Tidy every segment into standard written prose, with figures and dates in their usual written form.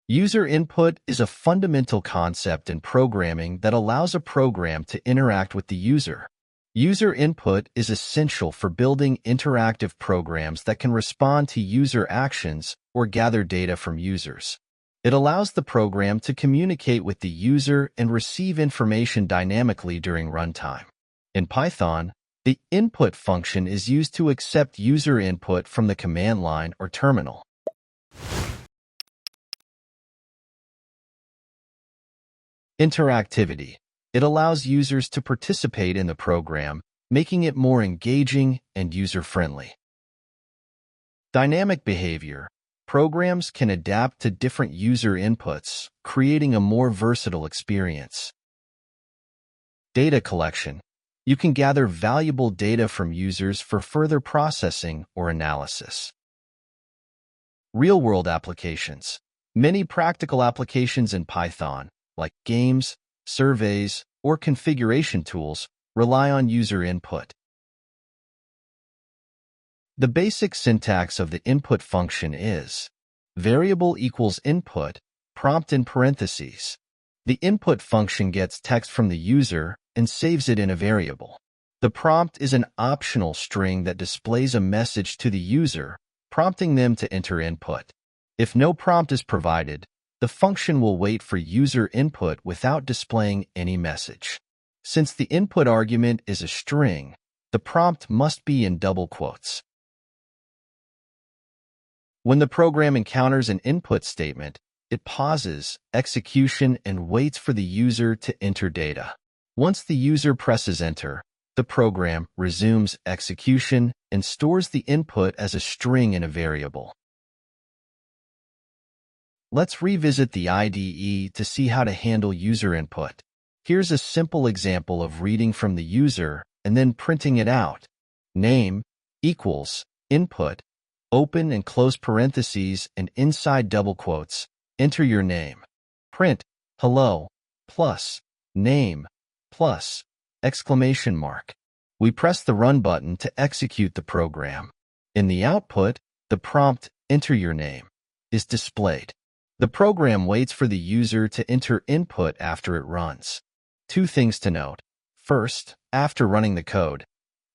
User input is a fundamental concept in programming that allows a program to interact with the user. User input is essential for building interactive programs that can respond to user actions or gather data from users. It allows the program to communicate with the user and receive information dynamically during runtime. In Python, the input function is used to accept user input from the command line or terminal. Interactivity. It allows users to participate in the program, making it more engaging and user-friendly. Dynamic behavior. Programs can adapt to different user inputs, creating a more versatile experience. Data collection. You can gather valuable data from users for further processing or analysis. Real-world applications. Many practical applications in Python, like games, surveys, or configuration tools, rely on user input. The basic syntax of the input function is variable equals input, prompt in parentheses. The input function gets text from the user and saves it in a variable. The prompt is an optional string that displays a message to the user, prompting them to enter input. If no prompt is provided, the function will wait for user input without displaying any message. Since the input argument is a string, the prompt must be in double quotes. When the program encounters an input statement, it pauses execution and waits for the user to enter data. Once the user presses enter, the program resumes execution and stores the input as a string in a variable. Let's revisit the IDE to see how to handle user input. Here's a simple example of reading from the user and then printing it out. Name equals input, open and close parentheses and inside double quotes, enter your name. Print hello plus name plus exclamation mark. We press the run button to execute the program. In the output, the prompt enter your name is displayed. The program waits for the user to enter input after it runs. Two things to note. First, after running the code,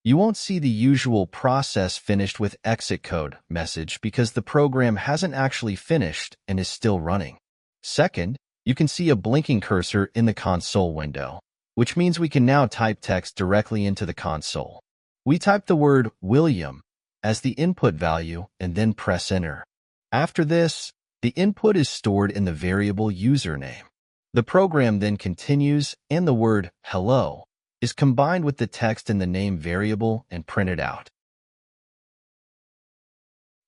you won't see the usual process finished with exit code message because the program hasn't actually finished and is still running. Second, you can see a blinking cursor in the console window, which means we can now type text directly into the console. We type the word William as the input value and then press enter. After this, the input is stored in the variable username. The program then continues and the word hello is combined with the text in the name variable and printed out.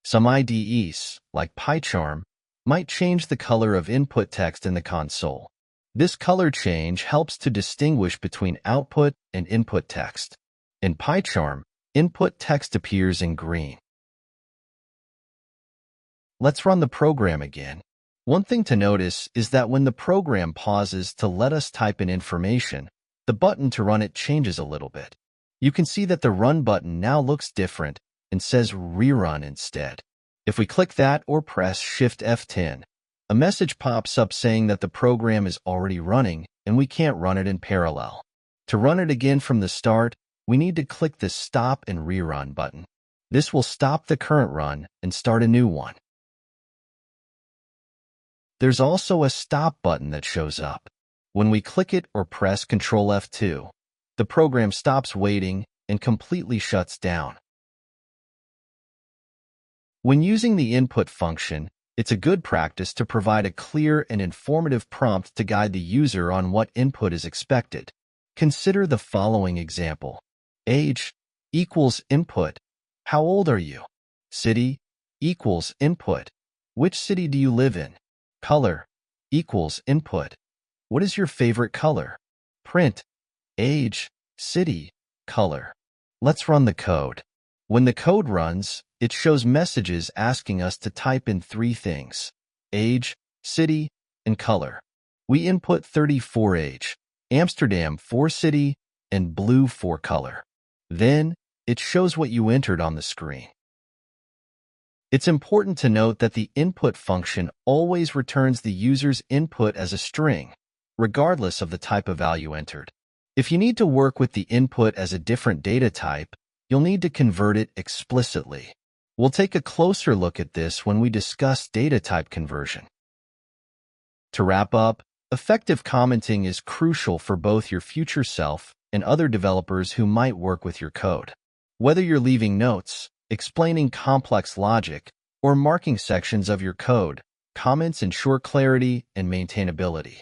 Some IDEs, like Clipchamp, might change the color of input text in the console. This color change helps to distinguish between output and input text. In Clipchamp, input text appears in green. Let's run the program again. One thing to notice is that when the program pauses to let us type in information, the button to run it changes a little bit. You can see that the run button now looks different and says rerun instead. If we click that or press Shift F10, a message pops up saying that the program is already running and we can't run it in parallel. To run it again from the start, we need to click the Stop and Rerun button. This will stop the current run and start a new one. There's also a Stop button that shows up. When we click it or press Ctrl F2, the program stops waiting and completely shuts down. When using the input function, it's a good practice to provide a clear and informative prompt to guide the user on what input is expected. Consider the following example. Age equals input. How old are you? City equals input. Which city do you live in? Color equals input. What is your favorite color? Print age, city, color. Let's run the code. When the code runs, it shows messages asking us to type in three things: age, city, and color. We input 34 age, Amsterdam 4 city, and blue 4 color. Then, it shows what you entered on the screen. It's important to note that the input function always returns the user's input as a string, regardless of the type of value entered. If you need to work with the input as a different data type, you'll need to convert it explicitly. We'll take a closer look at this when we discuss data type conversion. To wrap up, effective commenting is crucial for both your future self and other developers who might work with your code. Whether you're leaving notes, explaining complex logic, or marking sections of your code, comments ensure clarity and maintainability.